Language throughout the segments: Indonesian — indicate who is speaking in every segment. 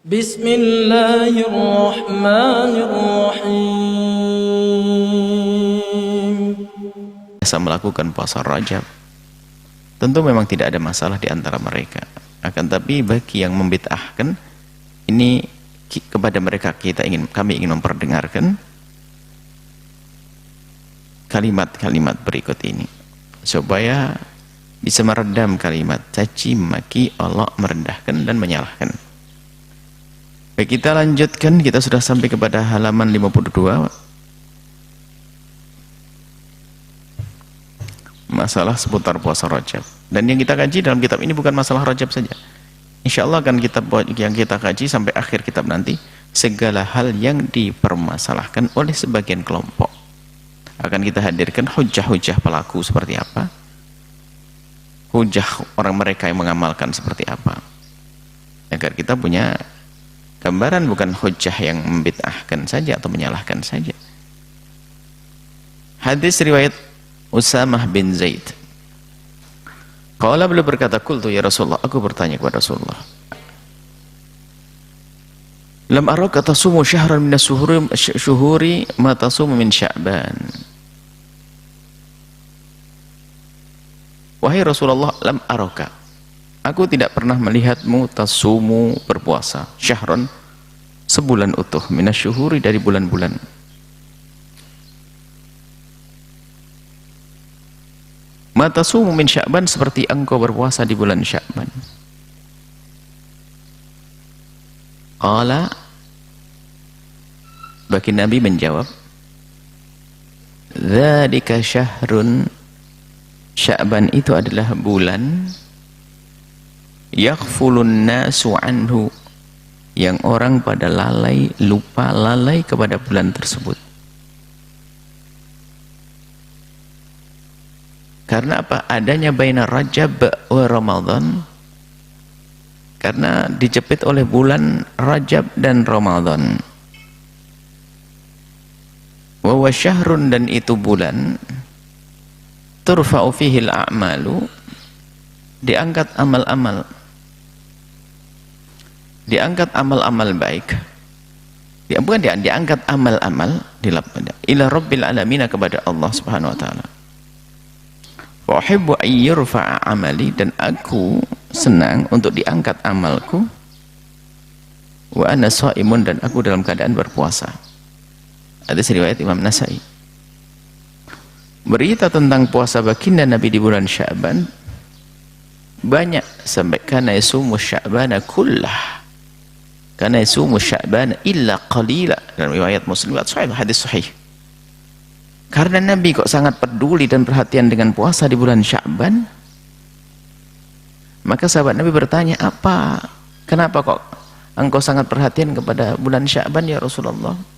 Speaker 1: Bismillahirrahmanirrahim.
Speaker 2: Biasa melakukan puasa Rajab, tentu memang tidak ada masalah di antara mereka. Akan tapi bagi yang membid'ahkan, ini kepada mereka kami ingin memperdengarkan kalimat-kalimat berikut ini supaya bisa meredam kalimat caci maki Allah, merendahkan dan menyalahkan. Baik, kita lanjutkan. Kita sudah sampai kepada halaman 52. Masalah seputar puasa Rajab. Dan yang kita kaji dalam kitab ini bukan masalah Rajab saja. Insya Allah akan yang kita kaji sampai akhir kitab nanti, segala hal yang dipermasalahkan oleh sebagian kelompok. Akan kita hadirkan hujah-hujah pelaku seperti apa, hujah orang mereka yang mengamalkan seperti apa, agar kita punya gambaran, bukan hujah yang membid'ahkan saja atau menyalahkan saja. Hadis riwayat Usamah bin Zaid. Qala, beliau berkata, qultu ya Rasulullah, aku bertanya kepada Rasulullah, lam araka tasumu syahran min syuhuri ma tasumu min Sya'ban. Wahai Rasulullah, lam araka, aku tidak pernah melihatmu tasumu, berpuasa, syahron, sebulan utuh, minasyuhuri, dari bulan-bulan. Ma tasumu min Sya'ban, seperti engkau berpuasa di bulan Sya'ban. Qala, bagi Nabi menjawab, dzalika syahrun, Sya'ban itu adalah bulan yaghfulun nasu anhu, yang orang pada lalai, lupa, lalai kepada bulan tersebut. Karena apa? Adanya baina Rajab wa Ramadan, karena dijepit oleh bulan Rajab dan Ramadan. Wa huwa syahrun, dan itu bulan turfa'u fihi al-a'malu, diangkat amal-amal, diangkat amal-amal baik, diangkat amal-amal ila rabbil alamin, kepada Allah subhanahu wa ta'ala. Wa uhibbu an yurfa'a amali, dan aku senang untuk diangkat amalku, wa ana shaimun, dan aku dalam keadaan berpuasa. Hadis riwayat Imam Nasai. Berita tentang puasa baginda Nabi di bulan Sya'ban banyak, sampai kana yasumu Sya'bana kullah, kana yasumu Sya'bana illa qalila, dalam riwayat Muslim, hadis sahih. Karena Nabi kok sangat peduli dan perhatian dengan puasa di bulan Sya'ban, maka sahabat Nabi bertanya, kenapa kok engkau sangat perhatian kepada bulan Sya'ban ya Rasulullah?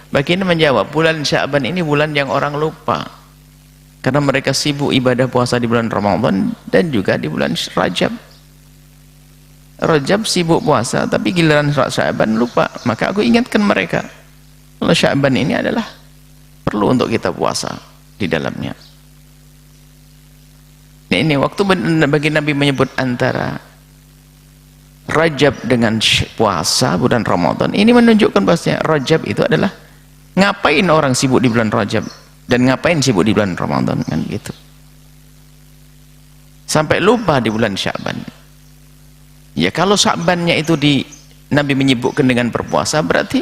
Speaker 2: Baginda menjawab, bulan Sya'ban ini bulan yang orang lupa, karena mereka sibuk ibadah puasa di bulan Ramadan dan juga di bulan Rajab. Rajab sibuk puasa, tapi giliran Sya'ban lupa. Maka aku ingatkan mereka, kalau Sya'ban ini adalah perlu untuk kita puasa di dalamnya. Nah, ini waktu bagi Nabi menyebut antara Rajab dengan puasa bulan Ramadan, ini menunjukkan bahwasanya Rajab itu adalah ngapain orang sibuk di bulan Rajab dan ngapain sibuk di bulan Ramadan, kan gitu. Sampai lupa di bulan Sya'ban. Ya, kalau Sya'bannya itu Nabi menyibukkan dengan berpuasa, berarti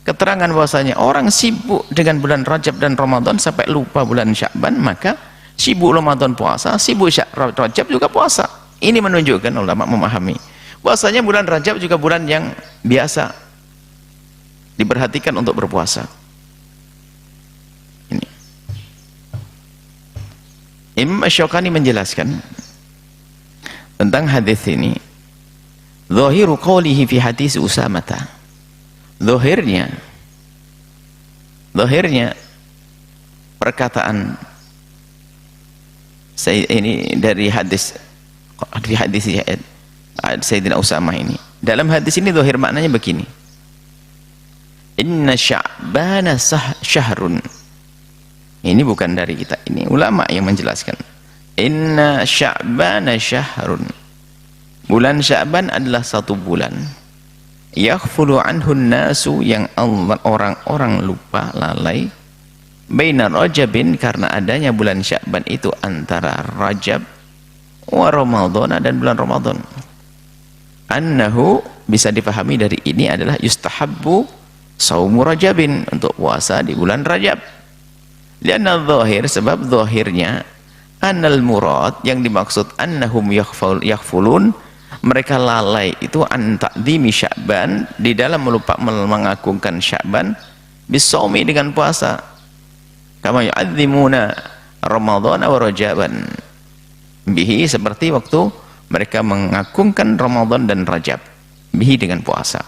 Speaker 2: keterangan bahwasanya orang sibuk dengan bulan Rajab dan Ramadan sampai lupa bulan Sya'ban, maka sibuk Ramadan puasa, sibuk Rajab juga puasa. Ini menunjukkan, ulama memahami bahwasanya bulan Rajab juga bulan yang biasa diperhatikan untuk berpuasa. Ini Imam Asy-Syaukani menjelaskan tentang hadis ini. Zahiru qawlihi fi hadis Usamah, zahirnya perkataan ini dari hadis Sayyidina Usamah ini. Dalam hadis ini zahir maknanya begini, inna Sya'bana syahrun. Ini bukan dari kita, ini ulama yang menjelaskan. Inna Sya'bana syahrun, bulan Sya'ban adalah satu bulan. yaghfulu anhun nasu, yang orang-orang lupa, lalai, baina Rajabin, karena adanya bulan Sya'ban itu antara Rajab wa Ramadhan, dan bulan Ramadan. Annahu, bisa dipahami dari ini adalah yustahabbu saumu Rajabin, untuk puasa di bulan Rajab. Lianna dhahir, sebab zahirnya annal murad, yang dimaksud annahum yaghfulun, mereka lalai itu an ta'dhimi Sya'ban, di dalam melupa mengagungkan Sya'ban, bisaumi, dengan puasa, kama yu'adzimuna Ramadhan wa Rajaban bihi, seperti waktu mereka mengagungkan Ramadan dan Rajab bihi, dengan puasa.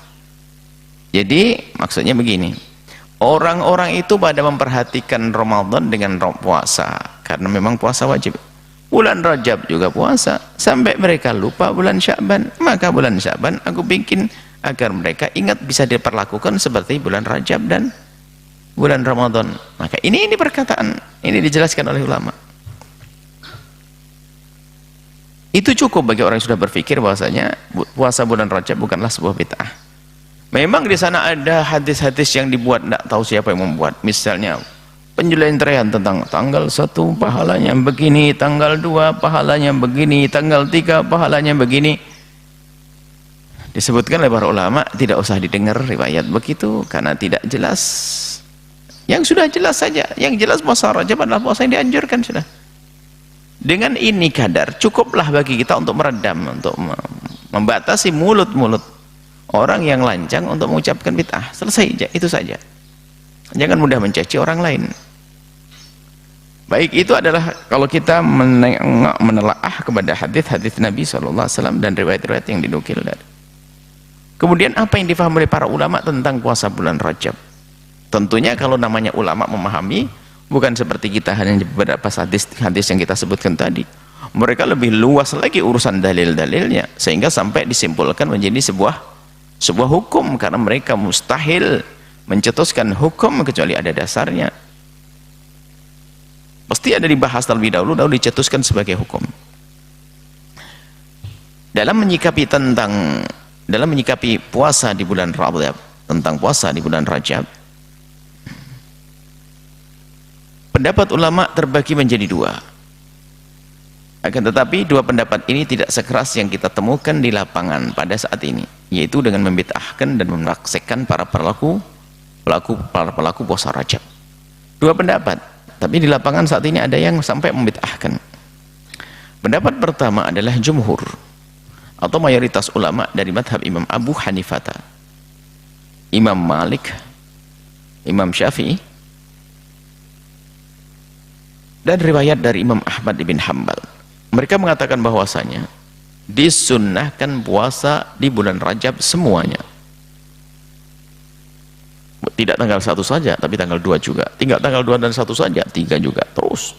Speaker 2: Jadi maksudnya begini, orang-orang itu pada memperhatikan Ramadan dengan puasa, karena memang puasa wajib. Bulan Rajab juga puasa, sampai mereka lupa bulan Sya'ban. Maka bulan Sya'ban aku bikin agar mereka ingat, bisa diperlakukan seperti bulan Rajab dan bulan Ramadan. Maka ini perkataan ini dijelaskan oleh ulama. Itu cukup bagi orang yang sudah berpikir bahwasanya puasa bulan Rajab bukanlah sebuah bid'ah. Memang di sana ada hadis-hadis yang dibuat, tidak tahu siapa yang membuat. Misalnya penjelentrean tentang tanggal 1 pahalanya begini, tanggal 2 pahalanya begini, tanggal 3 pahalanya begini. Disebutkan oleh para ulama, tidak usah didengar riwayat begitu karena tidak jelas. Yang sudah jelas saja, yang jelas puasa Rajab adalah puasa yang dianjurkan sudah. Dengan ini kadar cukuplah bagi kita untuk meredam, untuk membatasi mulut-mulut orang yang lancang untuk mengucapkan bid'ah. Selesai, itu saja. Jangan mudah mencaci orang lain. Baik, itu adalah kalau kita menelaah kepada hadis-hadis Nabi SAW dan riwayat-riwayat yang dinukil dari. Kemudian apa yang difahami oleh para ulama tentang puasa bulan Rajab? Tentunya kalau namanya ulama memahami, bukan seperti kita hanya beberapa hadis yang kita sebutkan tadi. Mereka lebih luas lagi urusan dalil-dalilnya, sehingga sampai disimpulkan menjadi sebuah hukum, karena mereka mustahil mencetuskan hukum kecuali ada dasarnya. Pasti ada dibahas terlebih dahulu, lalu dicetuskan sebagai hukum. Dalam menyikapi puasa di bulan Rajab, tentang puasa di bulan Rajab, pendapat ulama terbagi menjadi dua. Akan tetapi dua pendapat ini tidak sekeras yang kita temukan di lapangan pada saat ini, yaitu dengan membid'ahkan dan menaksirkan para pelaku puasa Rajab. Dua pendapat, tapi di lapangan saat ini ada yang sampai membid'ahkan. Pendapat pertama adalah jumhur atau mayoritas ulama dari madhab Imam Abu Hanifah, Imam Malik, Imam Syafi'i, dan riwayat dari Imam Ahmad bin Hanbal. Mereka mengatakan bahwasanya disunnahkan puasa di bulan Rajab semuanya. Tidak tanggal 1 saja, tapi tanggal 2 juga. Tidak tanggal 2 dan 1 saja, 3 juga, terus.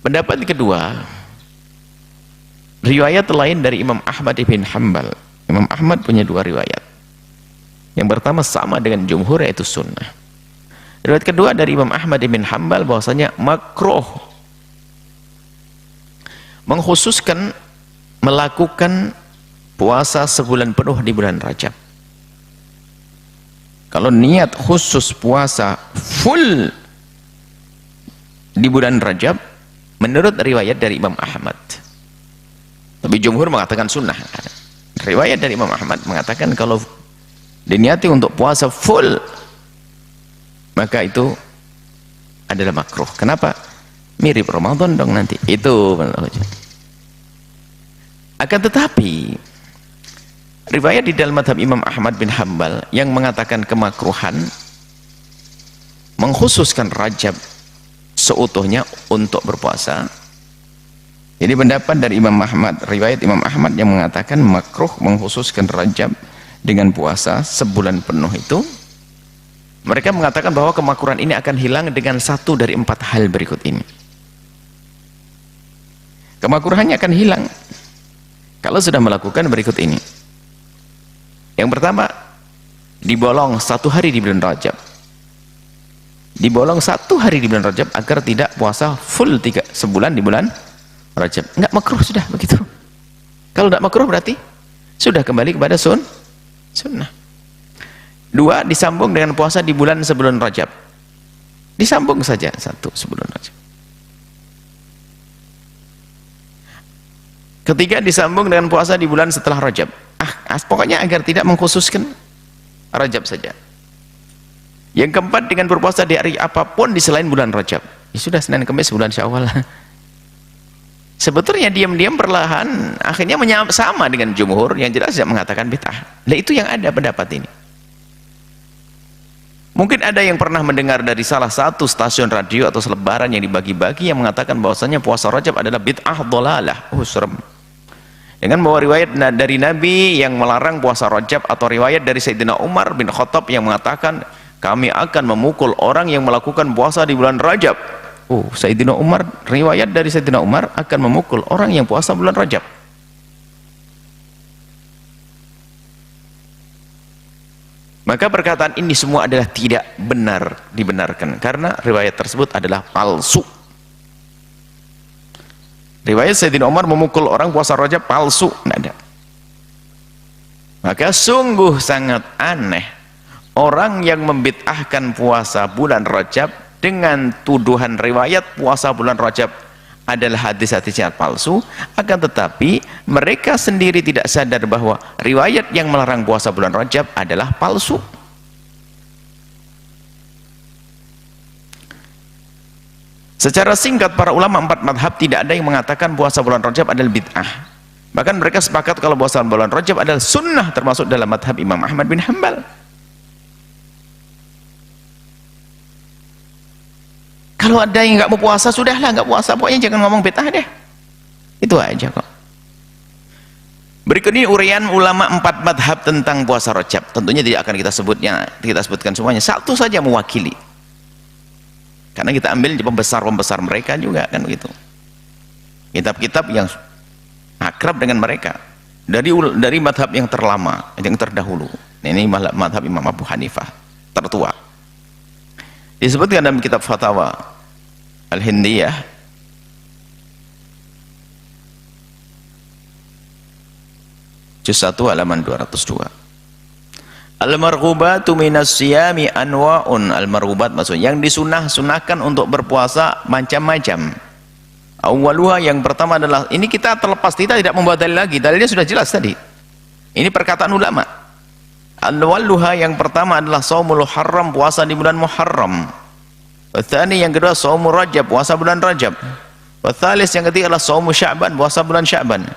Speaker 2: Pendapat kedua, riwayat lain dari Imam Ahmad bin Hanbal. Imam Ahmad punya dua riwayat. Yang pertama sama dengan jumhur, yaitu sunnah. Riwayat kedua dari Imam Ahmad bin Hanbal bahwasanya makruh mengkhususkan melakukan puasa sebulan penuh di bulan Rajab. Kalau niat khusus puasa full di bulan Rajab, menurut riwayat dari Imam Ahmad, tapi jumhur mengatakan sunnah. Riwayat dari Imam Ahmad mengatakan kalau diniati untuk puasa full, maka itu adalah makruh. Kenapa? Mirip Ramadan dong nanti. Itu akan tetapi riwayat di dalam madhab Imam Ahmad bin Hanbal yang mengatakan kemakruhan mengkhususkan Rajab seutuhnya untuk berpuasa. Jadi pendapat dari Imam Ahmad, riwayat Imam Ahmad yang mengatakan makruh mengkhususkan Rajab dengan puasa sebulan penuh itu, mereka mengatakan bahwa kemakruhan ini akan hilang dengan satu dari 4 hal berikut ini. Kemakruhannya akan hilang kalau sudah melakukan berikut ini. Yang pertama, dibolong 1 hari di bulan Rajab. Dibolong 1 hari di bulan Rajab agar tidak puasa full sebulan di bulan Rajab. Enggak makruh sudah begitu. Kalau tidak makruh berarti sudah kembali kepada sunnah. 2, disambung dengan puasa di bulan sebelum Rajab, disambung saja 1 sebelum Rajab. 3, disambung dengan puasa di bulan setelah Rajab. Pokoknya agar tidak mengkhususkan Rajab saja. Yang 4, dengan berpuasa di hari apapun di selain bulan Rajab. Ya sudah, Senin Kamis bulan Syawal. Sebetulnya diam-diam perlahan akhirnya sama dengan jumhur yang jelas tidak mengatakan bid'ah. Nah, itu yang ada pendapat ini. Mungkin ada yang pernah mendengar dari salah satu stasiun radio atau selebaran yang dibagi-bagi yang mengatakan bahwasanya puasa Rajab adalah bid'ah dhalalah. Serem. Dengan bawa riwayat dari Nabi yang melarang puasa Rajab, atau riwayat dari Sayyidina Umar bin Khattab yang mengatakan kami akan memukul orang yang melakukan puasa di bulan Rajab. Sayyidina Umar, riwayat dari Sayyidina Umar akan memukul orang yang puasa bulan Rajab. Maka perkataan ini semua adalah tidak benar dibenarkan, karena riwayat tersebut adalah palsu. Riwayat Sayyidina Umar memukul orang puasa Rajab palsu, tidak ada. Maka sungguh sangat aneh orang yang membid'ahkan puasa bulan Rajab dengan tuduhan riwayat puasa bulan Rajab adalah hadis-hadis yang palsu, akan tetapi mereka sendiri tidak sadar bahwa riwayat yang melarang puasa bulan Rajab adalah palsu. Secara singkat, para ulama 4 madhab tidak ada yang mengatakan puasa bulan Rajab adalah bid'ah. Bahkan mereka sepakat kalau puasa bulan Rajab adalah sunnah, termasuk dalam madhab Imam Ahmad bin Hanbal. Kalau ada yang nggak mau puasa, sudahlah nggak puasa, pokoknya jangan ngomong bid'ah deh. Itu aja kok. Berikut ini urian ulama 4 madhab tentang puasa Rajab. Tentunya tidak akan kita sebutkan semuanya. Satu saja mewakili. Karena kita ambil pembesar-pembesar mereka juga kan begitu. Kitab-kitab yang akrab dengan mereka. Dari madhab yang terlama, yang terdahulu. Ini madhab Imam Abu Hanifah, tertua. Disebutkan dalam kitab Fatawa Al-Hindiyah juz 1 halaman 202. Al-marghubatu minas siyami anwa'un. Al-marghubat maksudnya yang disunahkan untuk berpuasa macam-macam. Awwaluha, yang pertama adalah, ini kita terlepas, kita tidak membuat dalil lagi, dalilnya sudah jelas tadi. Ini perkataan ulama. Al-awwaluha, yang pertama adalah shaumul haram, puasa di bulan Muharram. Watsani, yang kedua shaumur Rajab, puasa bulan Rajab. Watsalis, yang ketiga adalah shaumu Sya'ban, puasa bulan Sya'ban.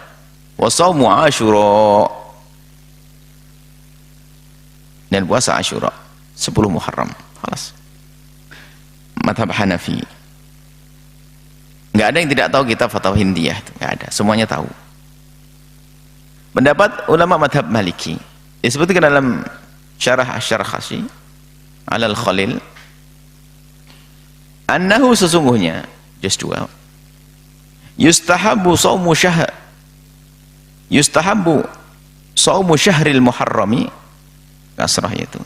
Speaker 2: Wa shaumu Asyura, dan puasa Asyura 10 Muharram. Khalas. Madhab Hanafi. Enggak ada yang tidak tahu kitab Fatwa Hindiyah, enggak ada, semuanya tahu. Pendapat ulama madhab Maliki disebutkan dalam Syarah Asy-Syarkhashi Alal Khalil, annahu, sesungguhnya juz 2, yustahabu saumu syahril muharrami, kasrah itu,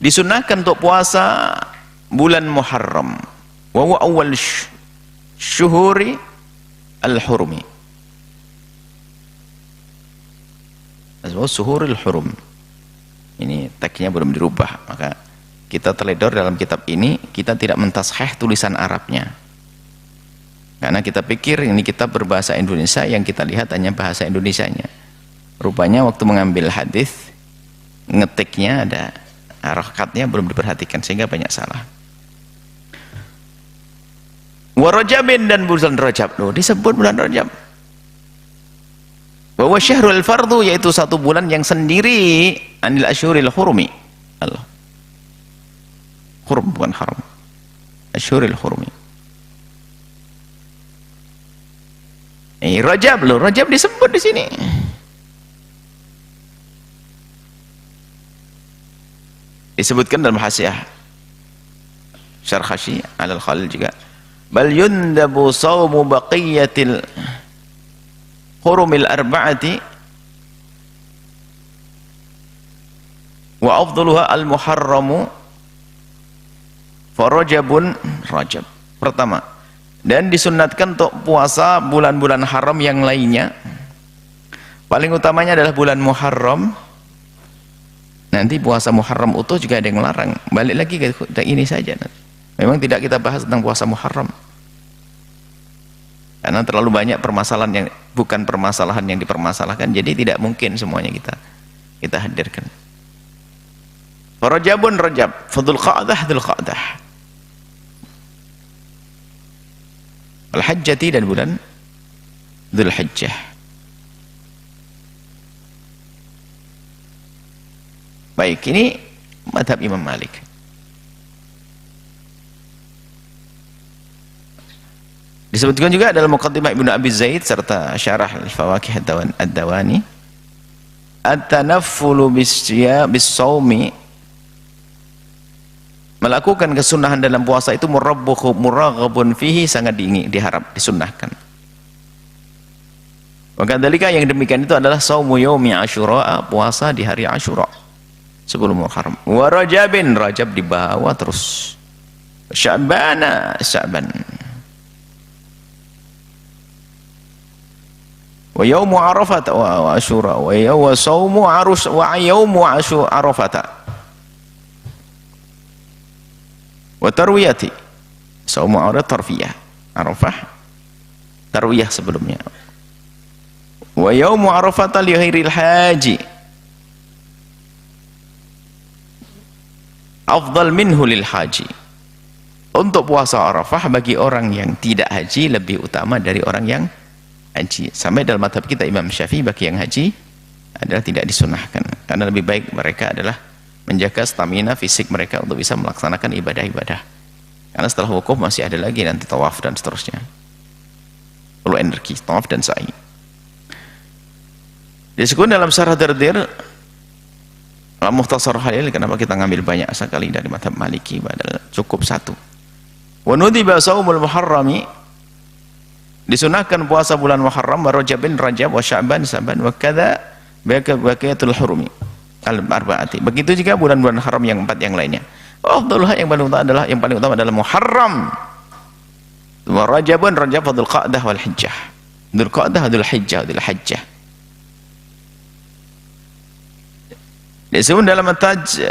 Speaker 2: disunahkan untuk puasa bulan Muharram, wa huwa awwal syuhuri al-hurmi, syuhuril hurum. Ini teksnya belum dirubah, maka kita teledor dalam kitab ini, kita tidak mentasheh tulisan Arabnya, karena kita pikir ini kitab berbahasa Indonesia, yang kita lihat hanya bahasa Indonesianya. Rupanya waktu mengambil hadis, ngetiknya ada harakatnya belum diperhatikan, sehingga banyak salah. Wa Rajabin, dan bulan Rajab, loh disebut bulan Rajab. Wa huwa syahrul fardhu, yaitu satu bulan yang sendiri, anil asyuril hurumi. Allah. Hurum, bukan haram. Asyuril hurumi. Rajab, loh Rajab disebut di sini. Disebutkan dalam Hasyiah Syarkhashi Alal Khalil juga, bal yundabu saumu baqiyatil hurumil arba'ati wa afdaluha al-muharramu farajabun Rajab. Pertama, dan disunnatkan untuk puasa bulan-bulan haram yang lainnya, Paling utamanya adalah bulan Muharram. Nanti puasa Muharram utuh juga ada yang melarang. Balik lagi ke ini saja. Memang tidak kita bahas tentang puasa Muharram. Karena terlalu banyak permasalahan yang bukan permasalahan yang dipermasalahkan, jadi tidak mungkin semuanya kita hadirkan. Rajabun Rajab, Dzul Qa'dah Dzul Qa'dah. Al-Hajjati dan bulan Dzul Hijjah. Baik, ini mazhab Imam Malik. Disebutkan juga dalam Muqaddimah Ibnu Abi Zaid serta Syarah Al-Fawaqih Ad-Dawani, at-tanaffulu bis-shaumi, melakukan kesunahan dalam puasa itu muraghabun fihi, sangat diharap, disunnahkan. Maka dalika yang demikian itu adalah saumu yaumi Asyura, puasa di hari Asyura sebelum Muharram. Wa Rajabin, Rajab dibawa terus. Sya'ban, wa yaumu Arafat wa Asyura wa saumu arus wa yaumu Arafat wa tarwiyati, saumu Arafah tarwiyah sebelumnya, wa yaumu Arafat li ghairil haji afdal minhu lil haji. Untuk puasa Arafah bagi orang yang tidak haji lebih utama dari orang yang haji. Sampai dalam mazhab kita Imam Syafi'i, bagi yang haji adalah tidak disunahkan, karena lebih baik mereka adalah menjaga stamina fisik mereka untuk bisa melaksanakan ibadah-ibadah, karena setelah wukuf masih ada lagi nanti tawaf dan seterusnya, perlu energi tawaf dan sa'i. Disebut dalam Syarah Dardir Mukhtasar Khalil, kenapa kita ngambil banyak sekali dari mazhab Maliki, padahal cukup satu. Wa nudiba shaumul muharrami, disunahkan puasa bulan Muharram, wa Rajabin Rajab, wa Sya'ban Sya'ban, wa kadza baqiyatul hurumi al-arba'ati. Begitu juga bulan-bulan haram yang 4 yang lainnya. Afdalullah, yang paling utama adalah Muharram, wa Rajabun Rajab, wa Dzul Qa'dah wal Hijjah. Dzul Qa'dah, Dzul Hijjah, Dzul Hijjah. Disebut dalam At-Taj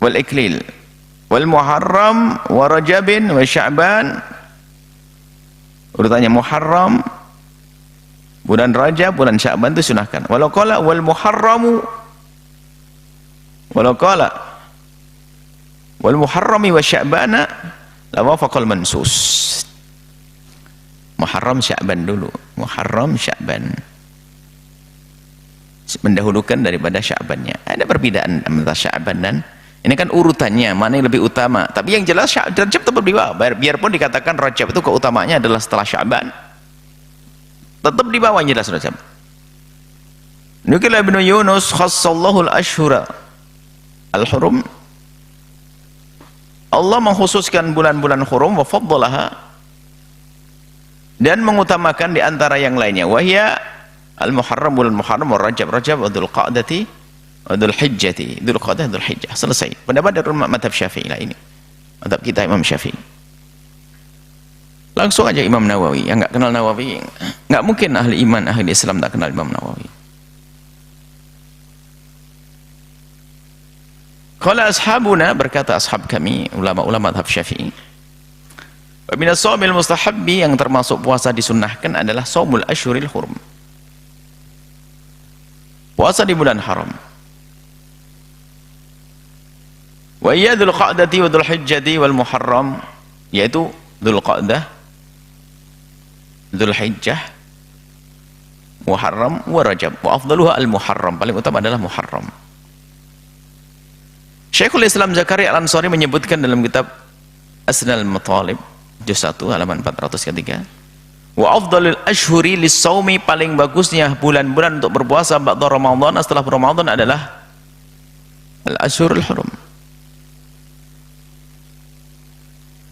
Speaker 2: wal Iklil, wal Muharram wa Rajabin wa Sya'ban. Urutannya Muharram, bulan Rajab, bulan Sya'ban itu sunahkan. Walau qala wal Muharramu, walau qala wal Muharrami wa Sya'bana la wafaqal mansus. Muharram Sya'ban dulu, Muharram Sya'ban, mendahulukan daripada Sya'bannya. Ada perbedaan antara Sya'ban dan ini kan urutannya mana yang lebih utama, tapi yang jelas Rajab tetap di bawah. Biarpun dikatakan Rajab itu keutamanya adalah setelah Sya'ban, tetap di bawah jelas Rajab. Nukil Ibnu Yunus khassallahu al-ashhura al-hurum, Allah mengkhususkan bulan-bulan hurum, wa faddalaha, dan mengutamakan di antara yang lainnya, wahya al-Muharram, bulan Muharram, wa Rajab wa Dzul Qa'dati wa Dzul Hijjati, Dzul Qa'dah Dzul Hijjah. Selesai. Pendapat dari mazhab Syafi'i lah ini. Mazhab kita Imam Syafi'i. Langsung aja Imam Nawawi. Yang enggak kenal Nawawi, enggak mungkin ahli iman, ahli Islam tak kenal Imam Nawawi. Qala ashabuna, berkata ashab kami, ulama-ulama mazhab Syafi'i, wa min as-shaumil mustahabbi, yang termasuk puasa disunnahkan adalah shaumul asyhuril hurum, puasa di bulan haram. Wa iya Dzul Qa'dati wa Dzul Hijjati wal Muharram, yaitu Dzul Qa'dah, Dzul Hijjah, Muharram, wa Rajab. Wa afdaluha al-Muharram, paling utama adalah Muharram. Syekhul Islam Zakaria Al-Ansari menyebutkan dalam kitab Asnal Matalib juz 1 halaman 403, wa afdalul ashhuri lis-shaumi, paling bagusnya bulan-bulan untuk berpuasa ba'da Ramadan, setelah Ramadan, adalah al-ashhurul hurum,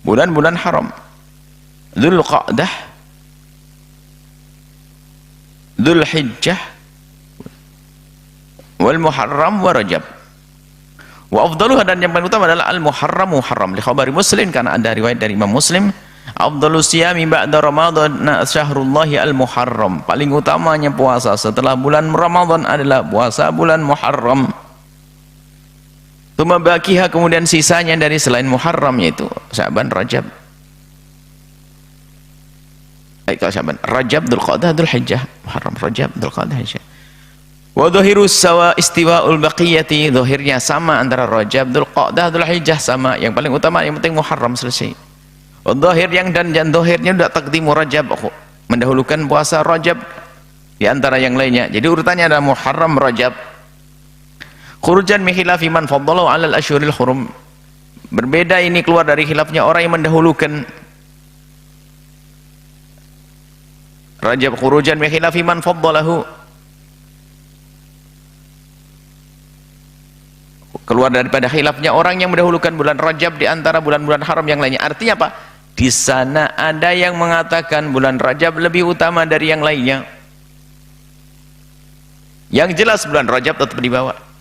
Speaker 2: bulan-bulan haram. Dzul Qa'dah, Dzul Hijjah, wal Muharram, wa Rajab. Wa afdaluha, dan yang paling utama adalah al-Muharram, Muharram, li khabari Muslim, karena ada riwayat dari Imam Muslim, Afdhalus siyami ba'da Ramadan syahrullahi al-Muharram. Paling utamanya puasa setelah bulan Ramadan adalah puasa bulan Muharram. Tsumma baqiha, kemudian sisanya dari selain Muharram yaitu Sya'ban, Rajab. Baik, kalau Sya'ban, Rajab, Dzulqa'dah, Dzulhijjah, Muharram, Rajab, Dzulqa'dah, Hijjah. Wa dhahirus sawa istiwa'ul baqiyati, zahirnya sama antara Rajab, Dzulqa'dah, Dzulhijjah sama. Yang paling utama, yang penting Muharram selesai. Zahir yang dan zahirnya sudah takdimu Rajab, mendahulukan puasa Rajab di antara yang lainnya. Jadi urutannya adalah Muharram, Rajab. Khurujan min khilafi man faddalahu 'ala al-ashhuril hurum. Berbeda ini keluar dari khilafnya orang yang mendahulukan Rajab. Khurujan min khilafi man faddalahu, keluar daripada khilafnya orang yang mendahulukan bulan Rajab di antara bulan-bulan haram yang lainnya. Artinya apa? Di sana ada yang mengatakan bulan Rajab lebih utama dari yang lainnya. Yang jelas bulan Rajab tetap di bawah.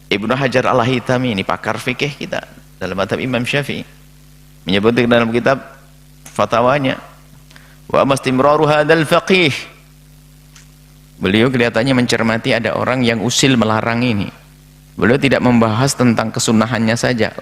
Speaker 2: Ibnu Hajar Al-Haytami, ini pakar fikih kita dalam mazhab Imam Syafi'i, menyebutkan dalam kitab fatwanya, wa mastimraru hadzal faqih. Beliau kelihatannya mencermati ada orang yang usil melarang ini. Beliau tidak membahas tentang kesunahannya saja,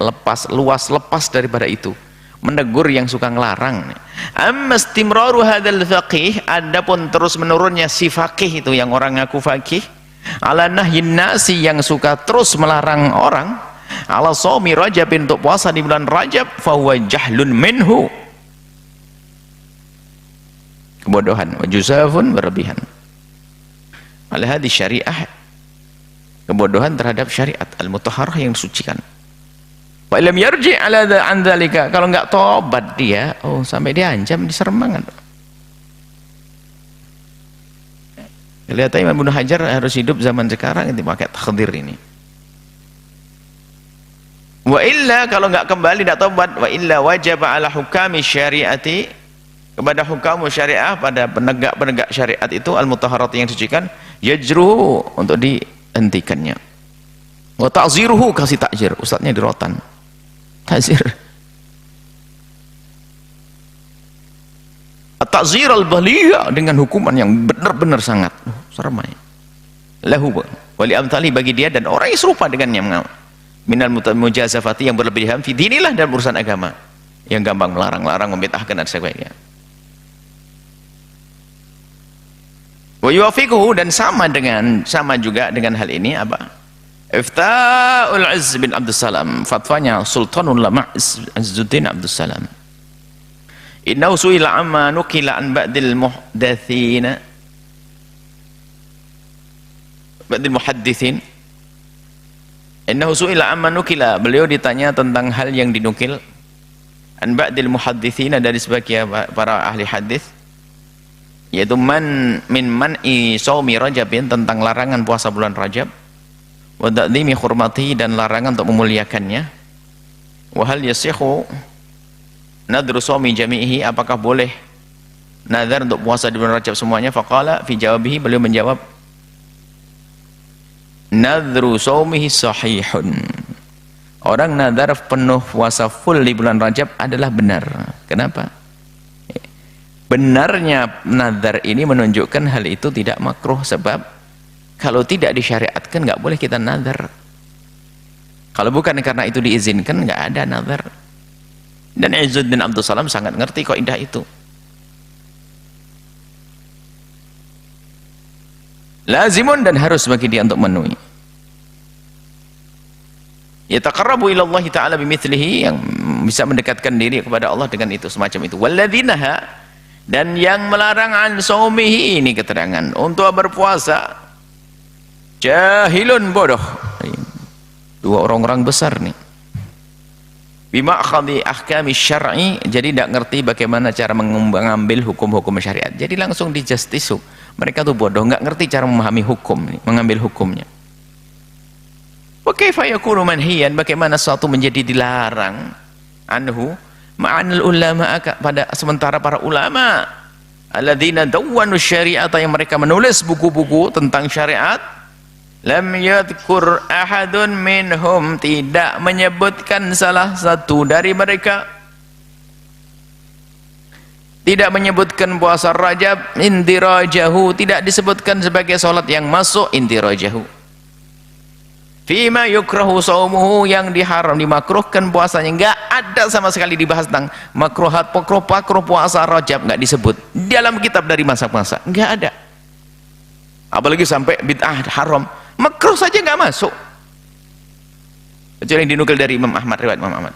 Speaker 2: luas lepas daripada itu, menegur yang suka ngelarang. Amma istimraru hadzal faqih, adapun terus menurunnya si faqih itu, yang orang ngaku faqih, ala nahyin nasi, yang suka terus melarang orang, ala shaumi Rajab, untuk puasa di bulan Rajab, fa huwa jahlun minhu, kebodohan, wa jusafun, berlebihan. Ala hadis syariah, kebodohan terhadap syariat al-mutahharah yang disucikan. Wa lam yarji ala an dzalika, kalau enggak tobat dia, oh sampai diancam, disermangan. Lihat Imam Ibnu Hajar harus hidup zaman sekarang itu pakai takhdir ini. Wa illa, kalau enggak kembali, enggak tobat, wa illa wajib ala hukami syariati, kepada hukum syariah, pada penegak-penegak syariat itu al-mutahharat yang disucikan, yajruhu, untuk dihentikannya. Wa ta'ziruhu, kasih takzir, ustadznya di rotan. Takzir. At-ta'zir al-baliyah, dengan hukuman yang benar-benar sangat serem. Lahu wa li amthali, bagi dia dan orang yang serupa dengannya, minal mujazafati, yang berlebihan fi dinillah, dalam urusan agama, yang gampang melarang-larang, membid'ahkan dan sebagainya. Wa yuwafiquhu, dan sama juga dengan hal ini apa? Ifta'ul Izz bin Abdus Salam, fatwanya Sultanul Ulama Izzuddin Abdus Salam. Innahu su'ila amma nukila an ba'dil muhdatsina, ba'dil muhadditsin. Innahu su'ila amma nukila, beliau ditanya tentang hal yang dinukil, an ba'dil muhadditsina, dari sebagian para ahli hadis, yaitu min man'i shaumi Rajabin, tentang larangan puasa bulan Rajab, wa ta'dhimi hurmatihi, dan larangan untuk memuliakannya, wa hal yasihu nadru shaumi jami'ihi, apakah boleh nazar untuk puasa di bulan Rajab semuanya. Faqala fi jawabihi, beliau menjawab, nadru shaumihi sahihun, orang nazar penuh puasa full di bulan Rajab adalah benar. Kenapa? Benarnya nazar ini menunjukkan hal itu tidak makruh, sebab kalau tidak disyariatkan nggak boleh kita nazar. Kalau bukan karena itu diizinkan, nggak ada nazar. Dan Izzuddin Abdus Salam sangat ngerti kaidah itu. Lazimun, dan harus bagi dia untuk memenuhi. Yataqarrabu ila Allah Ta'ala bimithlihi, yang bisa mendekatkan diri kepada Allah dengan itu, semacam itu. Walladzinaha, dan yang melarang an saumihi, ini keterangan untuk berpuasa, jahilun, bodoh. Dua orang-orang besar nih. Bima akhadhi ahkami syar'i, jadi tidak ngerti bagaimana cara mengambil hukum-hukum syariat, jadi langsung di justice. Mereka tuh bodoh, nggak ngerti cara memahami hukum, mengambil hukumnya. Wa kaifa yakunu manhiyan, bagaimana sesuatu menjadi dilarang, anhu ma'anal ulama, pada sementara para ulama alladzina dawwanu syari'ata, yang mereka menulis buku-buku tentang syariat, lam yadhkur ahadun minhum, tidak menyebutkan salah satu dari mereka, tidak menyebutkan puasa Rajab indirajahu, tidak disebutkan sebagai salat yang masuk indirajahu. Fima yukrahu saumuhu, yang diharam dimakruhkan puasanya, enggak ada sama sekali dibahas tentang makruhat pakruh puasa Rajab, enggak disebut dalam kitab dari masak-masak, enggak ada. Apalagi sampai bid'ah haram, makruh saja enggak masuk. Kecuali yang dinukil dari Imam Ahmad, riwayat Imam Ahmad.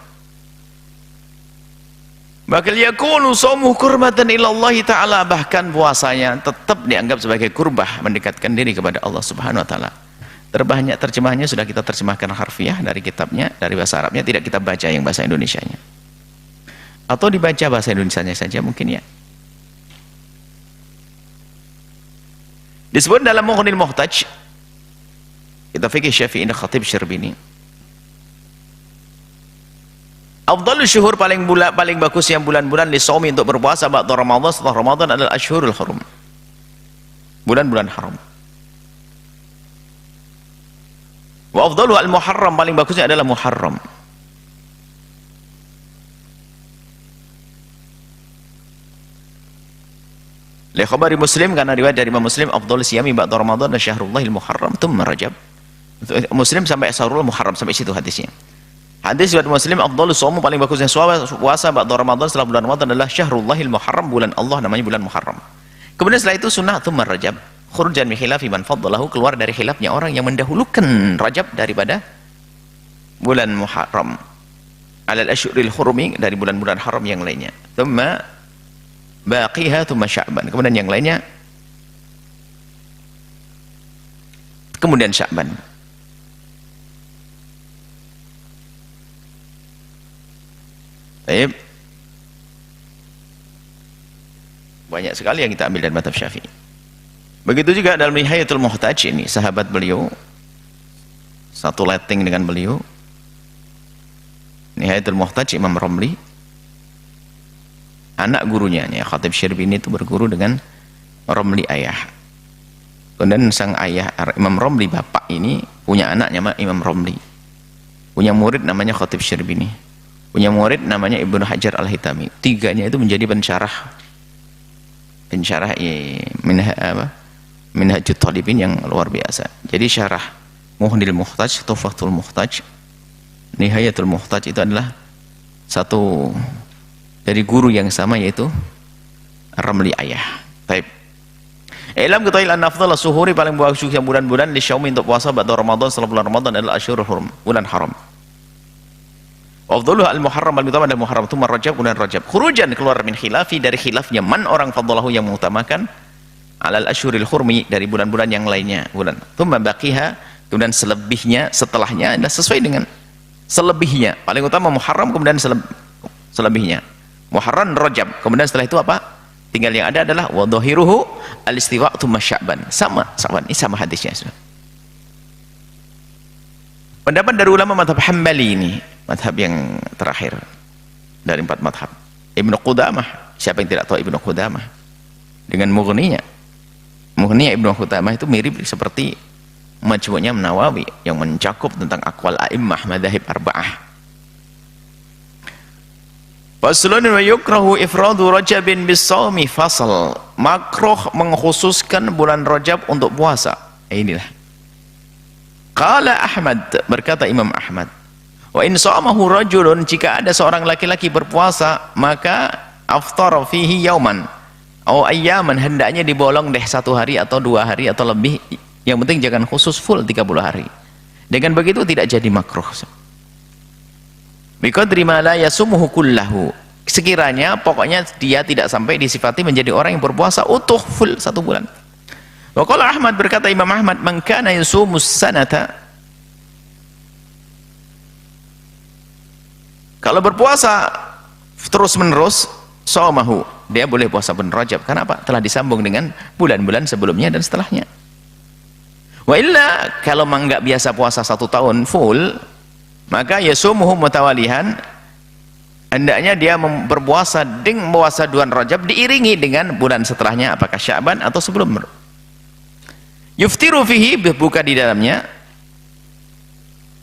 Speaker 2: Bakal yakunu shaumuhu qurbatan ila Allah taala, bahkan puasanya tetap dianggap sebagai kurbah, mendekatkan diri kepada Allah Subhanahu wa taala. Terbanyak terjemahannya sudah kita terjemahkan harfiah dari kitabnya, dari bahasa Arabnya, tidak kita baca yang bahasa Indonesianya. Atau dibaca bahasa Indonesianya saja mungkin ya. Disebut dalam Mughnil Muhtaj, kita fikih Syafi'i Khatib Syarbini, afdhalus syuhur, paling bagus yang bulan-bulan li shaumi, untuk berpuasa ba'da Ramadan, setelah Ramadan, adalah asyhurul hurum, bulan-bulan haram. Wa afdalu al-Muharram, paling bagusnya adalah Muharram. Li khabari Muslim, karena riwayat dari Imam Muslim, afdhalus siyami ba'da Ramadan syahrullahil Muharram tsumma Rajab. Muslim sampai Syahrul Muharram, sampai situ hadisnya. Hadis riwayat Muslim, afdhalus shaum, paling bagusnya puasa ba'da Ramadan, setelah bulan Ramadan, adalah syahrullahil Muharram, bulan Allah namanya bulan Muharram. Kemudian setelah itu sunnah tsumma Rajab, khurujan min khilafi man faddalahu, keluar dari khilafnya orang yang mendahulukan Rajab daripada bulan Muharram, alal asyuril hurumi, dari bulan-bulan haram yang lainnya. Tsumma baqiha tsumma Sya'ban, kemudian yang lainnya kemudian Sya'ban. Baik, banyak sekali yang kita ambil dari mazhab Syafi'i. Begitu juga dalam Nihayatul Muhtaj, ini sahabat beliau, satu letting dengan beliau, Nihayatul Muhtaj Imam Romli, anak gurunya ya, Khatib Syarbini itu berguru dengan Romli ayah. Kemudian sang ayah Imam Romli, bapak ini punya anak nama Imam Romli, punya murid namanya Khatib Syarbini, punya murid namanya Ibnu Hajar Al-Hitami. Tiganya itu menjadi pensyarah Minhajut Talibin yang luar biasa. Jadi syarah Mughnil Muhtaj, Tuhfatul Muhtaj, Nihayatul Muhtaj itu adalah satu dari guru yang sama, yaitu Ramli ayah. Baik. Ilam ketahuilah afdhalus syuhuri, paling bagus yang bulan-bulan li syaumi, untuk puasa ba'da Ramadan, setelah bulan Ramadan, adalah asyhurul hurum, bulan haram. Afdhaluha al-Muharram, paling utama adalah Muharram, tsumma Rajab, kemudian Rajab. Khurujan, keluar min khilafi, dari khilafnya man orang faddalahu, yang mengutamakan alal asyuril hurmi, dari bulan-bulan yang lainnya, bulan. Tsumma baqiha, kemudian selebihnya, setelahnya adalah sesuai dengan selebihnya. Paling utama Muharram, kemudian selebihnya Muharram, Rajab, kemudian setelah itu apa? Tinggal yang ada adalah wa dhahiruhu al-istiwa' tsumma Sya'ban. Sama ini sama hadisnya sudah. Pendapat dari ulama mazhab Hambali, ini mazhab yang terakhir dari 4 mazhab. Ibnu Qudamah, siapa yang tidak tahu Ibnu Qudamah dengan Mughninya Ibnu Qudamah itu mirip seperti Majmu'nya Nawawi yang mencakup tentang aqwal a'immah madzhab arba'ah. Faslun wa yukrahu ifradu Rajabin bis-shaumi, fasal, makruh mengkhususkan bulan Rajab untuk puasa. Inilah qala Ahmad, berkata Imam Ahmad, wa in shamahu rajulun, jika ada seorang laki-laki berpuasa, maka aftara fihi yauman atau ayyaman, hendaknya dibolong deh 1 hari atau 2 hari atau lebih, yang penting jangan khusus full 30 hari. Dengan begitu tidak jadi makruh. Biqadri ma la yasumuhu kullahu, sekiranya pokoknya dia tidak sampai disifati menjadi orang yang berpuasa utuh full 1 bulan. Wa qala Ahmad, berkata Imam Ahmad, man kana yasumus sanata, kalau berpuasa terus menerus, shaumahu, dia boleh puasa bulan Rajab. Kenapa? Telah disambung dengan bulan-bulan sebelumnya dan setelahnya. Wa illa, kalau memang nggak biasa puasa 1 tahun full, maka yasumuhu mutawalihan, hendaknya dia berpuasa dengan puasa bulan Rajab diiringi dengan bulan setelahnya, apakah Sya'ban atau sebelum. Yuftiru fihi, berbuka di dalamnya.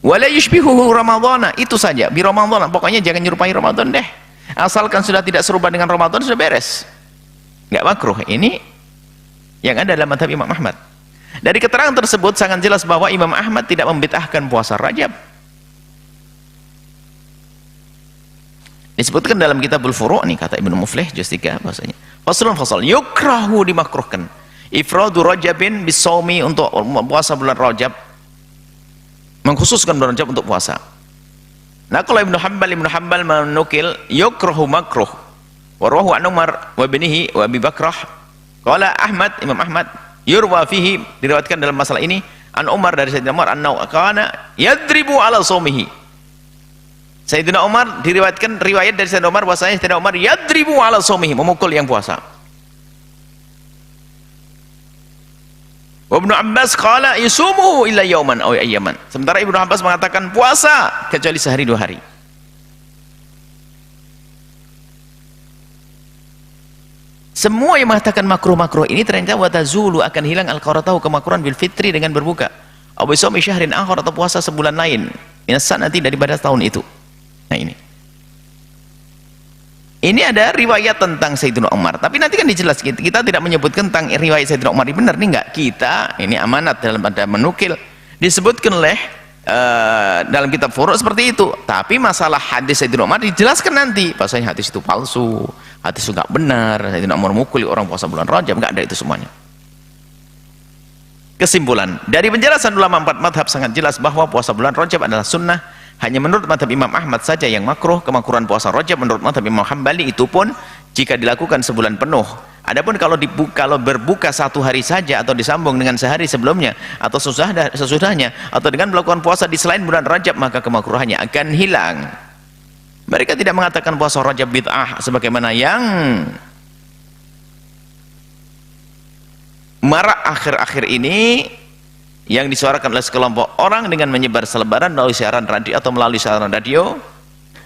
Speaker 2: Wala yushbihuhu Ramadhana, itu saja, bi Ramadhana, pokoknya jangan nyerupai Ramadan deh. Asalkan sudah tidak serupa dengan Ramadan, sudah beres. nggak makruh. Ini yang ada dalam mazhab Imam Ahmad. Dari keterangan tersebut sangat jelas bahwa Imam Ahmad tidak membid'ahkan puasa Rajab. Disebutkan dalam Kitabul Furu' nih, kata Ibnu Muflih juz 3 bahasanya. Faslun fasal, yukrahu, dimakruhkan. Ifradu Rajabin bisawmi, untuk puasa bulan Rajab, mengkhususkan bulan Rajab untuk puasa. Nah, kalau Ibnu Hanbal menukil yukrahu makruh. Warwahu an Umar wa ibnihi wa Abi Bakrah. Qala Ahmad, Imam Ahmad, yurwa fihi, diriwayatkan dalam masalah ini an Umar, dari Sayyidina Umar, annahu kana yadribu ala sawmihi. Sayyidina Umar, diriwayatkan riwayat dari Sayyidina Umar bahwasanya Sayyidina Umar yadribu ala sawmihi, memukul yang puasa. Wa Ibnu Abbas qala yusumuhu illa yauman aw ayyaman. Sementara Ibnu Abbas mengatakan puasa kecuali sehari 2 hari. Semua yang mengatakan makruh-makruh ini ternyata wa tazulu, akan hilang al-qaratahu, kemakruhan bil fitri, dengan berbuka. Aw bi shaumi syahrin akhar, atau puasa sebulan lain minas sanati, daripada tahun itu. Nah, ini ada riwayat tentang Sayyidina Umar, tapi nanti kan dijelaskan, kita tidak menyebutkan tentang riwayat Sayyidina Umar ini benar nih, enggak. Kita ini amanat dalam pada menukil, disebutkan oleh dalam kitab Furu' seperti itu. Tapi masalah hadis Sayyidina Umar dijelaskan nanti, bahasanya hadis itu palsu, hadis itu enggak benar, Sayyidina Umar mukuli orang puasa bulan Rajab, enggak ada itu semuanya. Kesimpulan dari penjelasan ulama 4 madhab sangat jelas bahwa puasa bulan Rajab adalah sunnah. Hanya menurut mazhab Imam Ahmad saja yang makruh kemakruhan puasa Rajab. Menurut mazhab Imam Hambali itu pun jika dilakukan sebulan penuh. Adapun kalau berbuka 1 hari saja, atau disambung dengan sehari sebelumnya atau sesudahnya, atau dengan melakukan puasa di selain bulan Rajab, maka kemakruhannya akan hilang. Mereka tidak mengatakan puasa Rajab bid'ah sebagaimana yang marak akhir-akhir ini, yang disuarakan oleh sekelompok orang dengan menyebar selebaran melalui siaran radio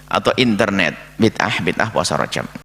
Speaker 2: atau internet. Bid'ah puasa Rajab.